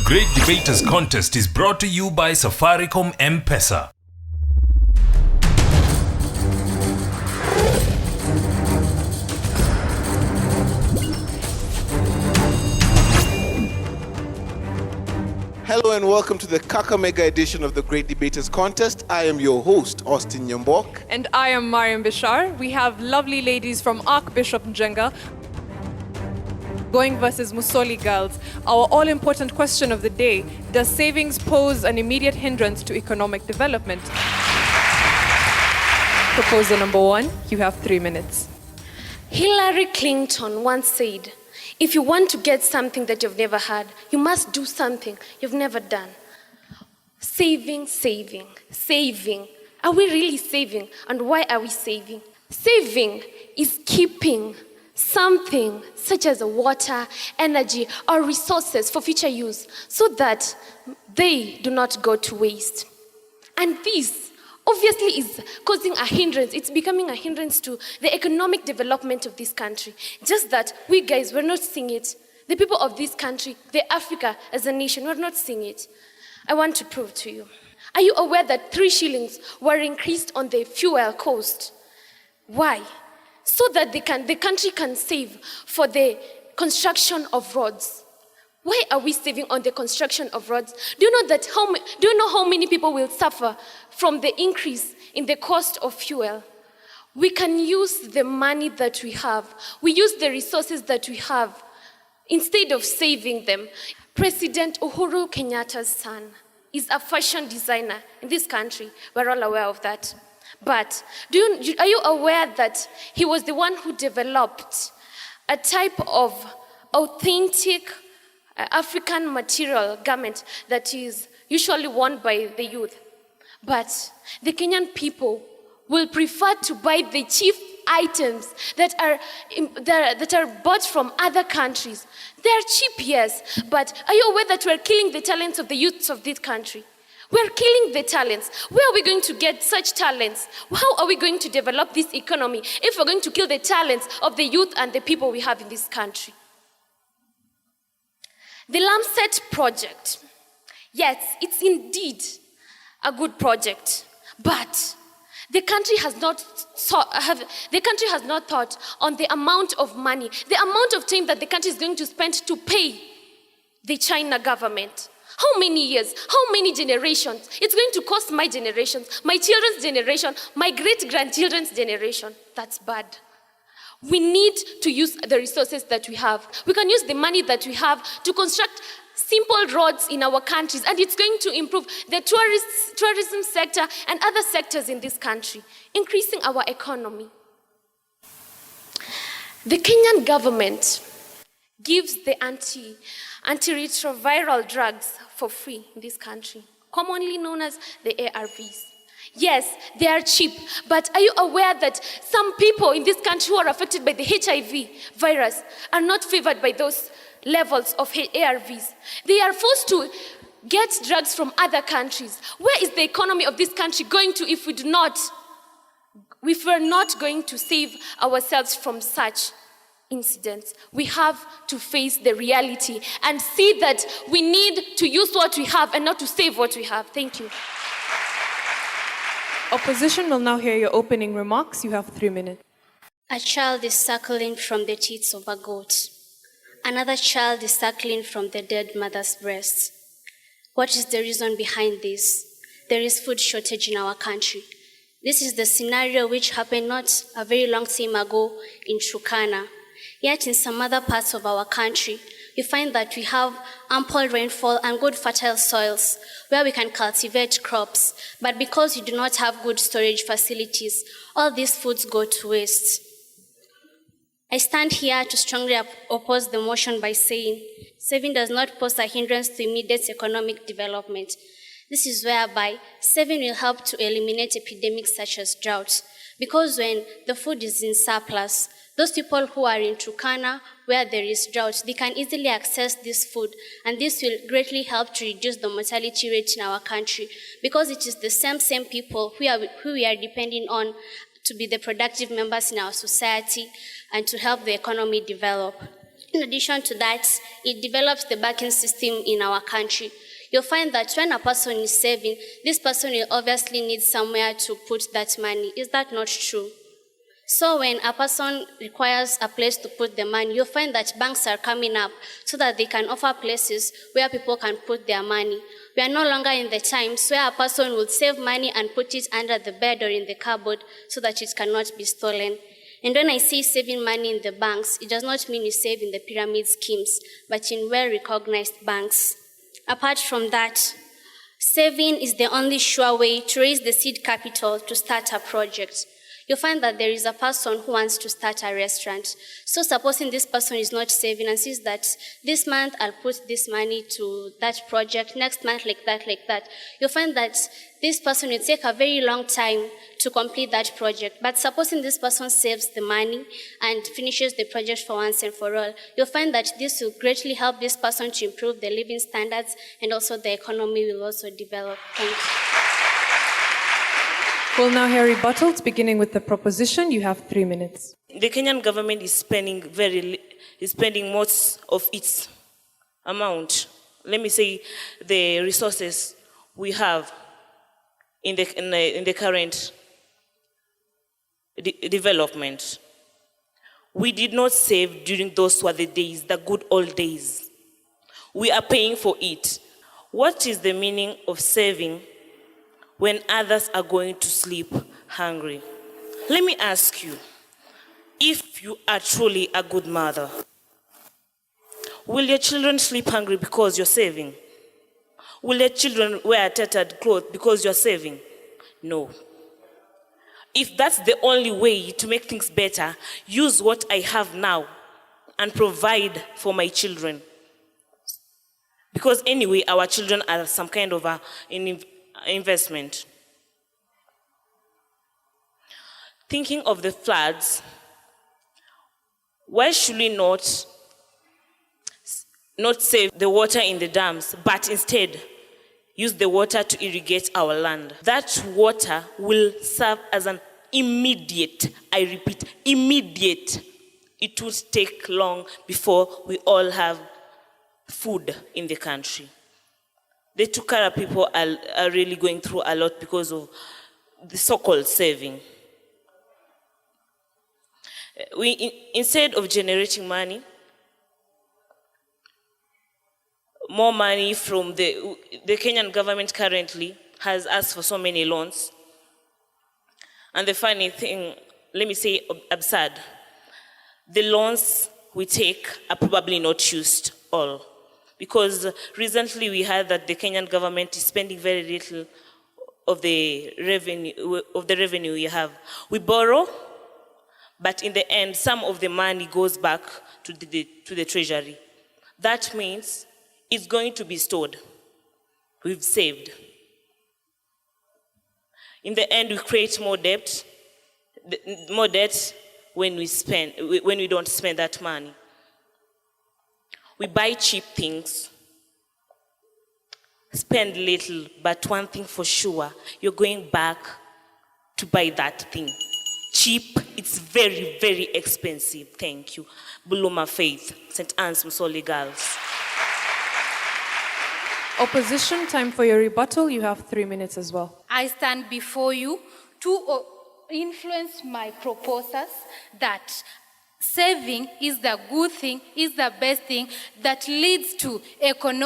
Great Debaters Contest is brought to you by Safaricom M-Pesa. Hello and welcome to the Kakamega edition of the Great Debaters Contest. I am your host, Austin Nyambok. And I am Mariam Bishar. We have lovely ladies from Archbishop Njenga going versus Musoli girls. Our all-important question of the day: does savings pose an immediate hindrance to economic development? Proposal number 1, you have 3 minutes. Hillary Clinton once said, if you want to get something that you've never had, you must do something you've never done. Saving, saving, saving. Are we really saving? And why are we saving? Saving is keeping something such as water, energy, or resources for future use so that they do not go to waste. And this obviously is causing a hindrance. It's becoming a hindrance to the economic development of this country. Just that we guys, we're not seeing it. The people of this country, the Africa as a nation, we're not seeing it. I want to prove to you. Are you aware that 3 shillings were increased on the fuel cost? Why? So that the country can save for the construction of roads. Why are we saving on the construction of roads? Do you know how many people will suffer from the increase in the cost of fuel? We can use the money that we have. We use the resources that we have instead of saving them. President Uhuru Kenyatta's son is a fashion designer in this country. We're all aware of that. But are you aware that he was the one who developed a type of authentic African material garment that is usually worn by the youth? But the Kenyan people will prefer to buy the cheap items that are bought from other countries. They are cheap, yes, but are you aware that we're killing the talents of the youths of this country? We're killing the talents. Where are we going to get such talents? How are we going to develop this economy if we're going to kill the talents of the youth and the people we have in this country? The Lamset project, yes, it's indeed a good project, but the country has not thought on the amount of money, the amount of time that the country is going to spend to pay the China government. How many years? How many generations? It's going to cost my generations, my children's generation, my great-grandchildren's generation. That's bad. We need to use the resources that we have. We can use the money that we have to construct simple roads in our countries, and it's going to improve the tourism sector and other sectors in this country, increasing our economy. The Kenyan government gives the antiretroviral drugs for free in this country, commonly known as the ARVs. Yes, they are cheap, but are you aware that some people in this country who are affected by the HIV virus are not favored by those levels of ARVs? They are forced to get drugs from other countries. Where is the economy of this country going to if we're not going to save ourselves from such incidents? We have to face the reality and see that we need to use what we have and not to save what we have. Thank you. Opposition will now hear your opening remarks. You have 3 minutes. A child is suckling from the teats of a goat. Another child is suckling from the dead mother's breast. What is the reason behind this? There is food shortage in our country. This is the scenario which happened not a very long time ago in Turkana. Yet in some other parts of our country, you find that we have ample rainfall and good fertile soils where we can cultivate crops. But because we do not have good storage facilities, all these foods go to waste. I stand here to strongly oppose the motion by saying saving does not pose a hindrance to immediate economic development. This is whereby saving will help to eliminate epidemics such as drought. Because when the food is in surplus, those people who are in Turkana, where there is drought, they can easily access this food, and this will greatly help to reduce the mortality rate in our country, because it is the same people who we are depending on to be the productive members in our society and to help the economy develop. In addition to that, it develops the banking system in our country. You'll find that when a person is saving, this person will obviously need somewhere to put that money. Is that not true? So when a person requires a place to put the money, you'll find that banks are coming up so that they can offer places where people can put their money. We are no longer in the times where a person will save money and put it under the bed or in the cupboard so that it cannot be stolen. And when I say saving money in the banks, it does not mean you save in the pyramid schemes, but in well-recognized banks. Apart from that, saving is the only sure way to raise the seed capital to start a project. You'll find that there is a person who wants to start a restaurant. So supposing this person is not saving and sees that this month I'll put this money to that project, next month like that, you'll find that this person will take a very long time to complete that project. But supposing this person saves the money and finishes the project for once and for all, you'll find that this will greatly help this person to improve their living standards, and also the economy will also develop. Thank you. We'll now hear rebuttals, beginning with the proposition. You have 3 minutes. The Kenyan government is spending most of its amount, let me say, the resources we have in the current development. We did not save during those were the days, the good old days. We are paying for it. What is the meaning of saving when others are going to sleep hungry? Let me ask you, if you are truly a good mother, will your children sleep hungry because you're saving? Will your children wear tattered clothes because you're saving? No. If that's the only way to make things better, use what I have now and provide for my children. Because anyway, our children are some kind of an investment. Thinking of the floods, why should we not save the water in the dams, but instead use the water to irrigate our land? That water will serve as an immediate, I repeat, immediate. It will take long before we all have food in the country. The Tukara people are really going through a lot because of the so-called saving. Instead of generating money, more money from the Kenyan government currently has asked for so many loans. And the funny thing, let me say absurd, the loans we take are probably not used all. Because recently we heard that the Kenyan government is spending very little of the revenue we have. We borrow, but in the end, some of the money goes back to the treasury. That means it's going to be stored. We've saved. In the end, we create more debt when we don't spend that money. We buy cheap things, spend little, but one thing for sure, you're going back to buy that thing. Cheap, it's very, very expensive. Thank you. Buluma Faith, St. Anne's Musoli Girls. Opposition, time for your rebuttal. You have 3 minutes as well. I stand before you to influence my proposals that saving is the good thing, is the best thing that leads to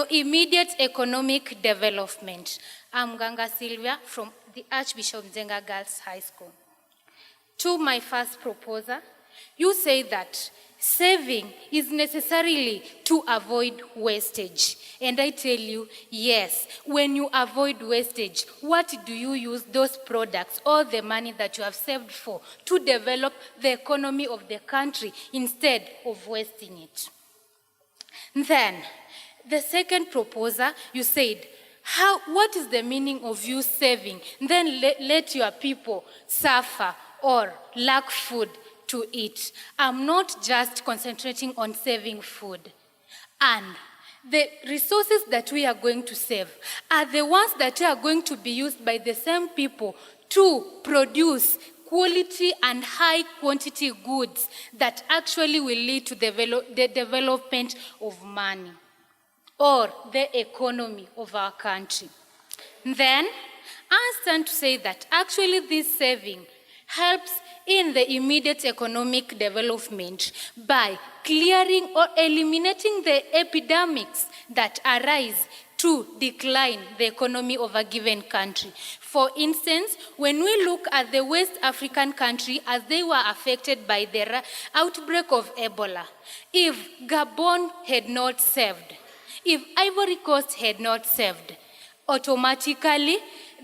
immediate economic development. I'm Ganga Sylvia from the Archbishop Njenga Girls High School. To my first proposal, you say that saving is necessarily to avoid wastage. And I tell you, yes, when you avoid wastage, what do you use those products or the money that you have saved for to develop the economy of the country instead of wasting it? Then, the second proposal, you said, what is the meaning of you saving? Then let your people suffer or lack food to eat. I'm not just concentrating on saving food. And the resources that we are going to save are the ones that are going to be used by the same people to produce quality and high quantity goods that actually will lead to the development of money or the economy of our country. Then, I stand to say that actually this saving helps in the immediate economic development by clearing or eliminating the epidemics that arise to decline the economy of a given country. For instance, when we look at the West African country as they were affected by the outbreak of Ebola, if Gabon had not saved, if Ivory Coast had not saved, automatically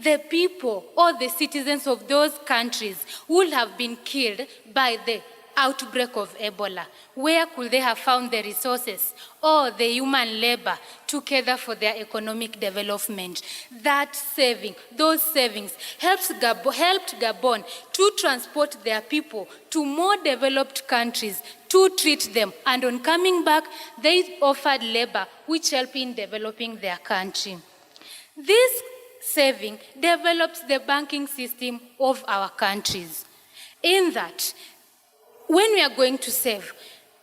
the people or the citizens of those countries would have been killed by the outbreak of Ebola. Where could they have found the resources or the human labor together for their economic development? That saving, those savings helped Gabon to transport their people to more developed countries to treat them. And on coming back, they offered labor which helped in developing their country. This saving develops the banking system of our countries. In that, when we are going to save,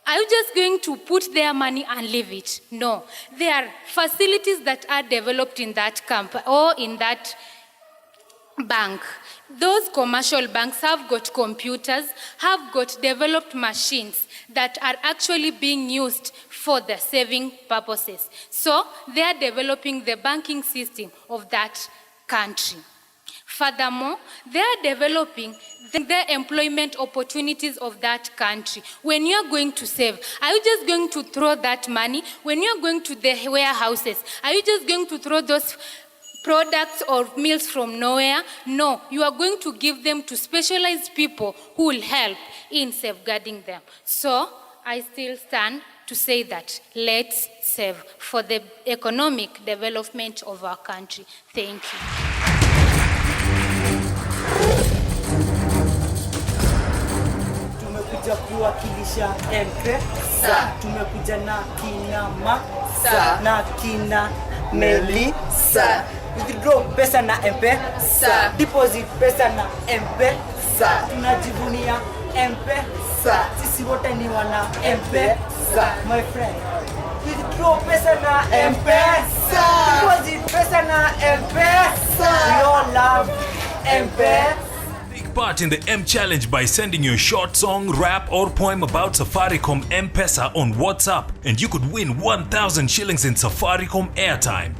are you just going to put their money and leave it? No. There are facilities that are developed in that camp or in that bank. Those commercial banks have got computers, have got developed machines that are actually being used for the saving purposes. So they are developing the banking system of that country. Furthermore, they are developing the employment opportunities of that country. When you are going to save, are you just going to throw that money? When you are going to the warehouses, are you just going to throw those products or meals from nowhere? No, you are going to give them to specialized people who will help in safeguarding them. So, I still stand to say that let's save for the economic development of our country. Thank you. Tumekuja kuwakilisha M-Pesa, tumekuja na kina Masa na kina Melissa. Withdraw pesa na M-Pesa, deposit pesa na M-Pesa, tunajivunia M-Pesa, sisi wote ni wana M-Pesa, my friend. Withdraw pesa na M-Pesa, deposit pesa na M-Pesa, we all love M-Pesa. Take part in the M Challenge by sending your short song, rap or poem about Safaricom M-Pesa on WhatsApp, and you could win 1,000 shillings in Safaricom airtime.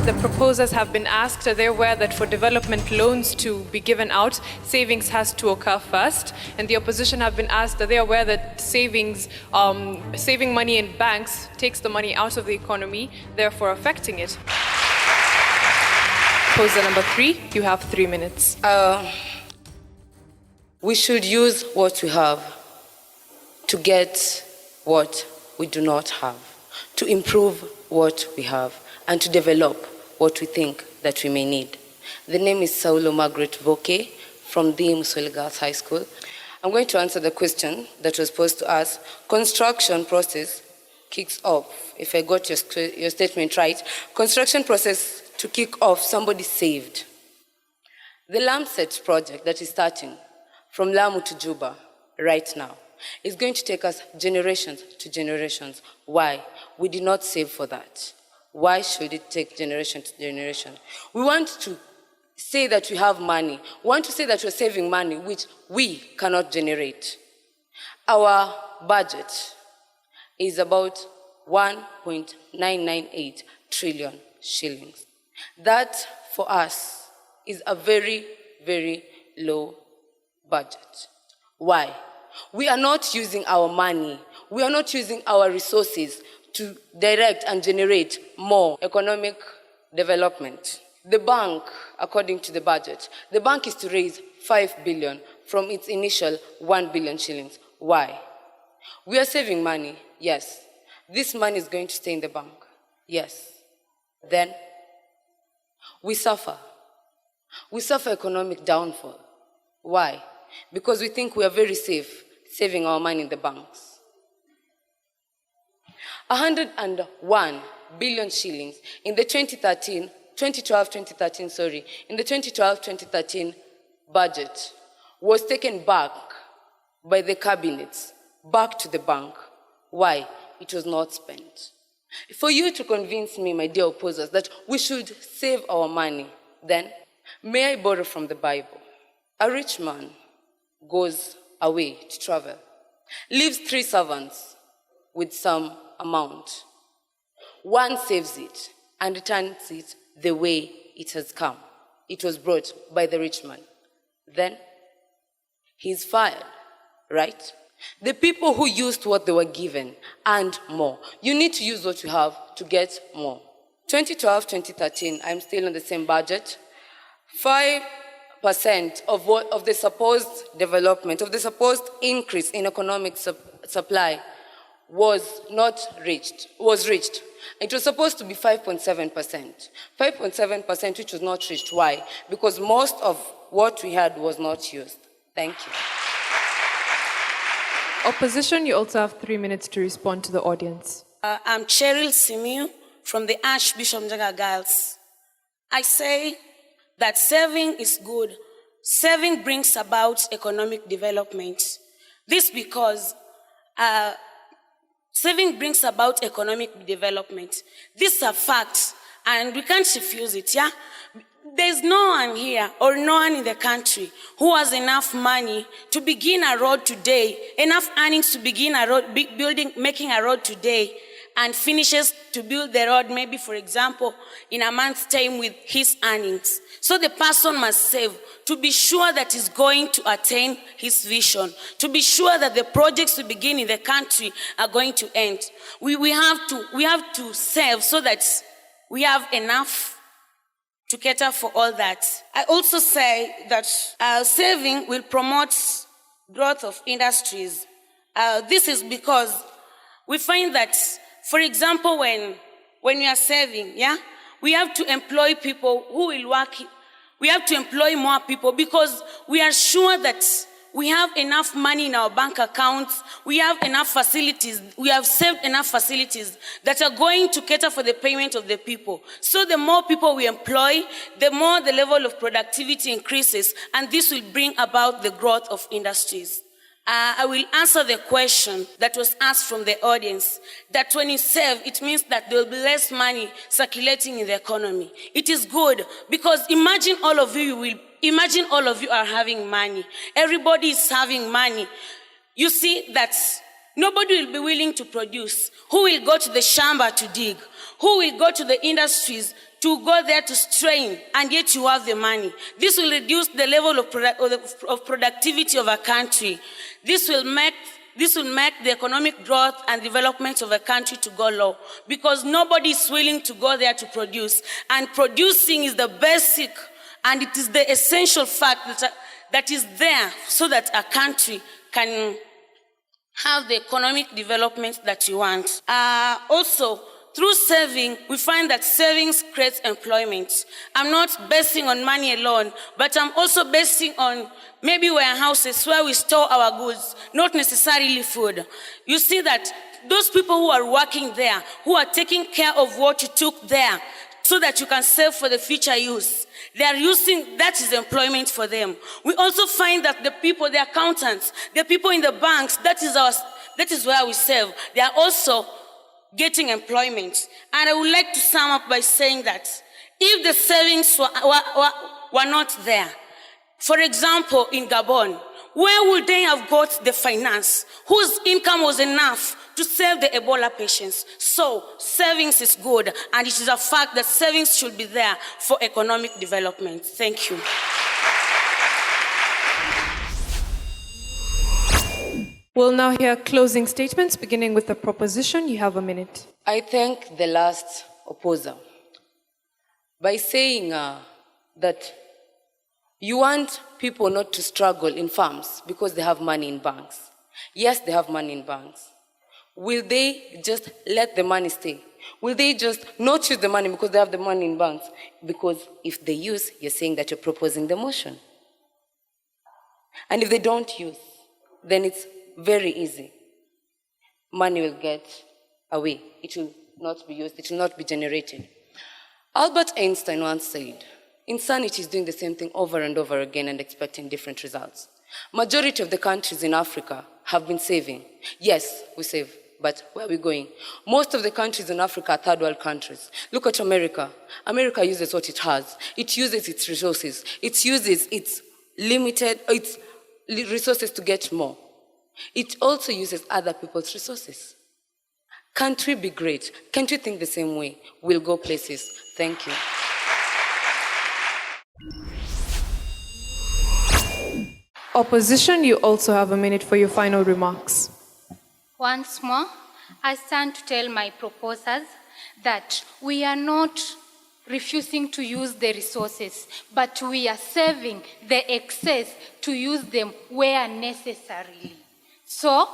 The proposers have been asked, are they aware that for development loans to be given out, savings has to occur first? And the opposition have been asked, are they aware that saving money in banks takes the money out of the economy, therefore affecting it? Proposer number 3, you have 3 minutes. We should use what we have to get what we do not have, to improve what we have, and to develop what we think that we may need. The name is Saulo Margaret Voke from the Musoli Girls High School. I'm going to answer the question that was posed to us. Construction process kicks off. If I got your statement right, construction process to kick off, somebody saved. The LAMSET project that is starting from Lamu to Juba right now is going to take us generations to generations. Why? We did not save for that. Why should it take generation to generation? We want to say that we have money. We want to say that we're saving money, which we cannot generate. Our budget is about 1.998 trillion shillings. That, for us, is a very, very low budget. Why? We are not using our money. We are not using our resources to direct and generate more economic development. The bank, according to the budget, the bank is to raise 5 billion from its initial 1 billion shillings. Why? We are saving money, yes. This money is going to stay in the bank, yes. Then, we suffer. We suffer economic downfall. Why? Because we think we are very safe saving our money in the banks. 101 billion shillings in the 2012-2013 budget was taken back by the cabinets, back to the bank. Why? It was not spent. For you to convince me, my dear opposers, that we should save our money, then may I borrow from the Bible? A rich man goes away to travel, leaves 3 servants with some amount. One saves it and returns it the way it has come. It was brought by the rich man. Then he's fired, right? The people who used what they were given and more. You need to use what you have to get more. 2012-2013, I'm still on the same budget. 5% of the supposed development, of the supposed increase in economic supply was reached. It was supposed to be 5.7%. 5.7%, which was not reached. Why? Because most of what we had was not used. Thank you. Opposition, you also have 3 minutes to respond to the audience. I'm Cheryl Simiu from the Archbishop Njenga Girls. I say that saving is good. Saving brings about economic development. This because saving brings about economic development. These are facts, and we can't refuse it, yeah? There's no one here or no one in the country who has enough money to begin a road today, enough earnings to begin a road, making a road today, and finishes to build the road, maybe, for example, in a month's time with his earnings. So the person must save to be sure that he's going to attain his vision, to be sure that the projects to begin in the country are going to end. We have to save so that we have enough to cater for all that. I also say that saving will promote growth of industries. This is because we find that, for example, when we are saving, yeah, we have to employ people who will work. We have to employ more people because we are sure that we have enough money in our bank accounts, we have enough facilities, we have saved enough facilities that are going to cater for the payment of the people. So the more people we employ, the more the level of productivity increases, and this will bring about the growth of industries. I will answer the question that was asked from the audience, that when you save, it means that there will be less money circulating in the economy. It is good, because imagine all of you are having money. Everybody is having money. You see that nobody will be willing to produce. Who will go to the shamba to dig? Who will go to the industries to go there to strain, and yet you have the money? This will reduce the level of productivity of a country. This will make the economic growth and development of a country to go low, because nobody is willing to go there to produce. And producing is the basic, and it is the essential fact that is there so that a country can have the economic development that you want. Also, through saving, we find that savings creates employment. I'm not basing on money alone, but I'm also basing on maybe warehouses where we store our goods, not necessarily food. You see that those people who are working there, who are taking care of what you took there, so that you can save for the future use, they are using, that is employment for them. We also find that the people, the accountants, the people in the banks, that is where we save. They are also getting employment. And I would like to sum up by saying that if the savings were not there, for example, in Gabon, where would they have got the finance whose income was enough to save the Ebola patients? So savings is good, and it is a fact that savings should be there for economic development. Thank you. We'll now hear closing statements, beginning with the proposition. You have a minute. I thank the last opposer by saying that you want people not to struggle in farms because they have money in banks. Yes, they have money in banks. Will they just let the money stay? Will they just not use the money because they have the money in banks? Because if they use, you're saying that you're proposing the motion. And if they don't use, then it's very easy. Money will get away. It will not be used. It will not be generated. Albert Einstein once said, insanity is doing the same thing over and over again and expecting different results. Majority of the countries in Africa have been saving. Yes, we save, but where are we going? Most of the countries in Africa are third world countries. Look at America. America uses what it has. It uses its resources. It uses its resources to get more. It also uses other people's resources. Can't we be great? Can't we think the same way? We'll go places. Thank you. Opposition, you also have a minute for your final remarks. Once more, I stand to tell my proposers that we are not refusing to use the resources, but we are saving the excess to use them where necessary. So,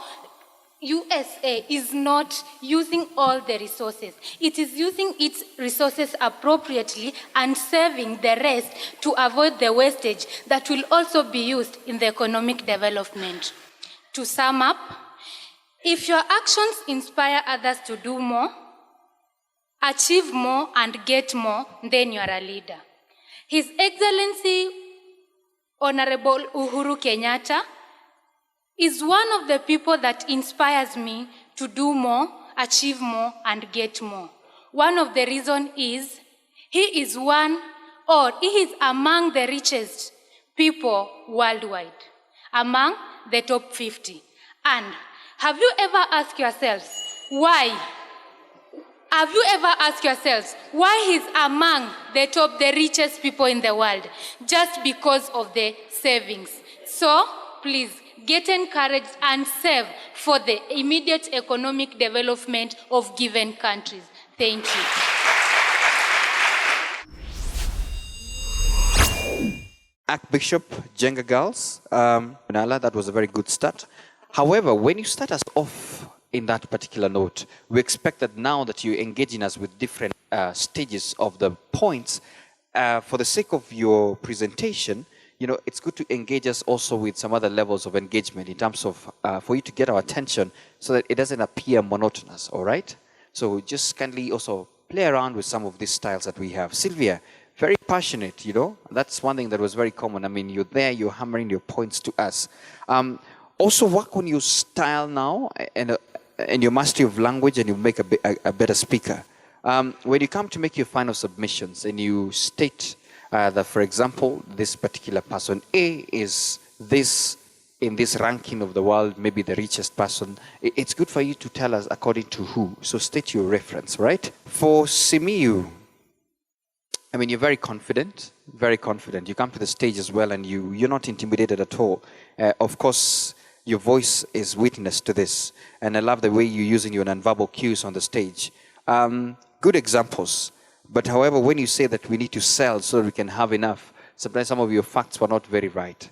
USA is not using all the resources. It is using its resources appropriately and saving the rest to avoid the wastage that will also be used in the economic development. To sum up, if your actions inspire others to do more, achieve more, and get more, then you are a leader. His Excellency Honorable Uhuru Kenyatta is one of the people that inspires me to do more, achieve more, and get more. One of the reasons is he is among the richest people worldwide, among the top 50. And have you ever asked yourselves why? Have you ever asked yourselves why he's among the richest people in the world? Just because of the savings. So, please, get encouraged and save for the immediate economic development of given countries. Thank you. Archbishop Njenga girls, Nala, that was a very good start. However, when you start us off in that particular note, we expect that now that you're engaging us with different stages of the points, for the sake of your presentation, you know, it's good to engage us also with some other levels of engagement in terms of, for you to get our attention so that it doesn't appear monotonous, all right? So just kindly also play around with some of these styles that we have. Sylvia, very passionate, you know, that's one thing that was very common. I mean, you're there, you're hammering your points to us. Also work on your style now and your mastery of language, and you'll make a better speaker. When you come to make your final submissions and you state that, for example, this particular person A is this in this ranking of the world, maybe the richest person, it's good for you to tell us according to who. So state your reference, right? For Simiyu, I mean, you're very confident, very confident. You come to the stage as well and you're not intimidated at all. Of course, your voice is witness to this. And I love the way you're using your nonverbal cues on the stage. Good examples. But however, when you say that we need to sell so that we can have enough, sometimes some of your facts were not very right.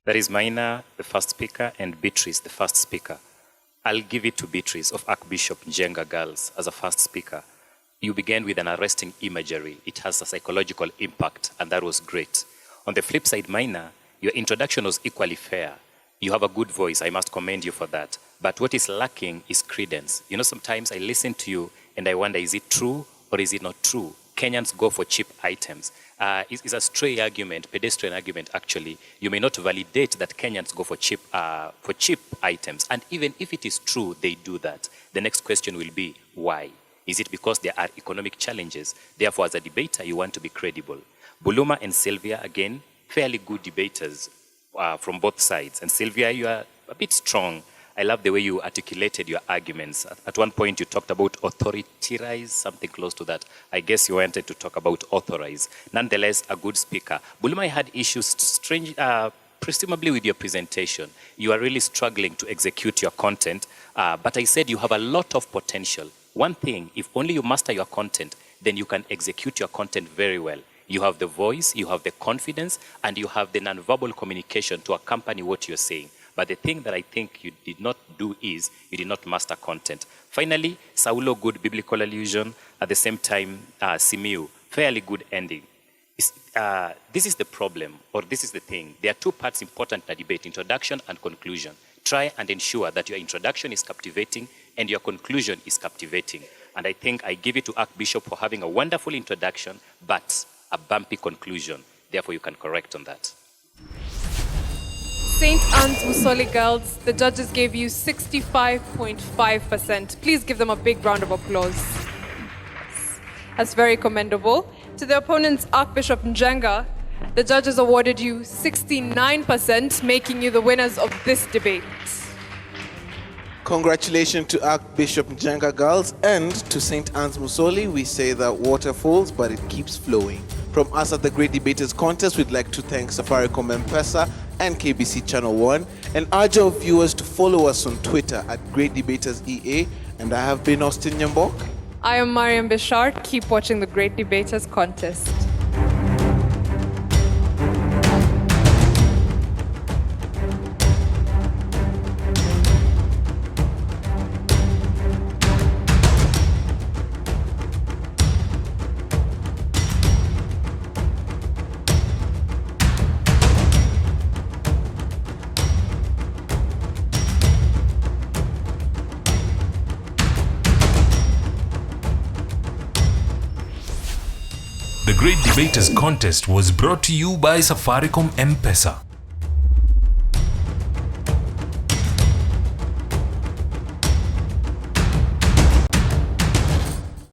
That is Maina, the first speaker, and Beatrice, the first speaker. I'll give it to Beatrice of Archbishop Njenga Girls as a first speaker. You began with an arresting imagery. It has a psychological impact, and that was great. On the flip side, Maina, your introduction was equally fair. You have a good voice. I must commend you for that. But what is lacking is credence. You know, sometimes I listen to you and I wonder, is it true or is it not true? Kenyans go for cheap items. It's a stray argument, pedestrian argument, actually. You may not validate that Kenyans go for cheap items. And even if it is true, they do that. The next question will be, why? Is it because there are economic challenges? Therefore, as a debater, you want to be credible. Buluma and Sylvia, again, fairly good debaters from both sides. And Sylvia, you are a bit strong. I love the way you articulated your arguments. At one point, you talked about authoritize, something close to that. I guess you wanted to talk about authorize. Nonetheless, a good speaker. Buluma had issues, presumably with your presentation. You are really struggling to execute your content, but I said you have a lot of potential. One thing, if only you master your content, then you can execute your content very well. You have the voice, you have the confidence, and you have the nonverbal communication to accompany what you're saying. But the thing that I think you did not do is you did not master content. Finally, Saulo, good biblical allusion. At the same time, Simiu, fairly good ending. This is the problem, or this is the thing. There are two parts important in a debate, introduction and conclusion. Try and ensure that your introduction is captivating and your conclusion is captivating. And I think I give it to Archbishop for having a wonderful introduction, but a bumpy conclusion. Therefore, you can correct on that. St. Anne's Musoli girls, the judges gave you 65.5%. Please give them a big round of applause. That's very commendable. To the opponents, Archbishop Njenga, the judges awarded you 69%, making you the winners of this debate. Congratulations to Archbishop Njenga girls and to St. Anne's Musoli. We say that water falls, but it keeps flowing. From us at the Great Debaters Contest, we'd like to thank Safaricom M-Pesa and KBC Channel 1 and urge our viewers to follow us on Twitter at Great Debaters EA. And I have been Austin Nyambok. I am Mariam Bishar. Keep watching the Great Debaters Contest. The Great Debaters Contest was brought to you by Safaricom M-Pesa.